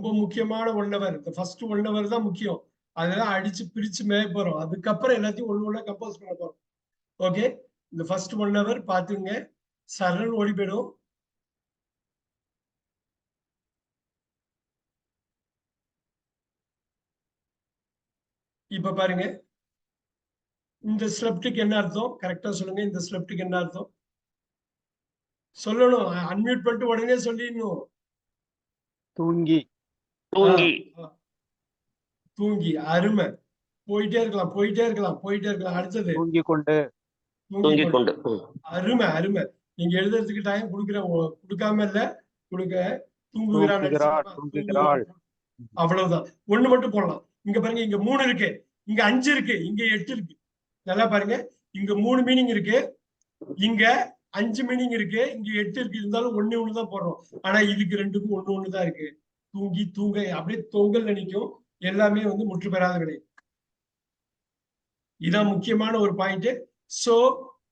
ரொம்ப முக்கியமான 1 hour. இந்த ஃபர்ஸ்ட் 1 hour தான் முக்கியம். அதெல்லாம் அடிச்சு பிரிச்சு மேய போறோம். அதுக்கப்புறம் எல்லாத்தையும் ஒண்ணு கம்போஸ் பண்ண போறோம். ஓகே, இந்த ஃபர்ஸ்ட் 1 hour பாத்துங்க, சரண் ஓடி போயிடும். இப்ப பாருங்க, இந்த ஸ்லெப்டுக்கு என்ன அர்த்தம்? கரெக்டா சொல்லுங்க. இந்த ஸ்லெப்டுக்கு என்ன அர்த்தம் சொல்லணும். அன்மியூட் பண்ணிட்டு உடனே சொல்லிடணும். தூங்கி. தூங்கி. தூங்கி. அருமை. போயிட்டே இருக்கலாம், போயிட்டே இருக்கலாம், போயிட்டே இருக்கலாம். அடுத்தது தூங்கி கொண்டு. தூங்கி கொண்டு. அருமை, அருமை. நீங்க எழுதுறதுக்கு டைம் கொடுக்குறேன், கொடுக்காம இல்ல, கொடுக்க. தூங்குகிறான், தூங்குகிறாள். அவ்வளவுதான். ஒண்ணு மட்டும் போடலாம். இங்க பாருங்க, இங்க 3 இருக்கு, இங்க 5 இருக்கு, இங்க 8 இருக்கு. நல்லா பாருங்க, இங்க 3 மீனிங் இருக்கு, இங்க 5 மீனிங் இருக்கு, இங்க 8 இருக்கு. இருந்தாலும் ஒண்ணு தான் போடுறோம். ஆனா இதுக்கு 2க்கும் ஒண்ணு தான் இருக்கு. தூங்கி, தூங்க, அப்படியே தொங்கல் நினைக்கும். எல்லாமே வந்து முற்று பெறாத வினை. இதான் முக்கியமான ஒரு பாயிண்ட். சோ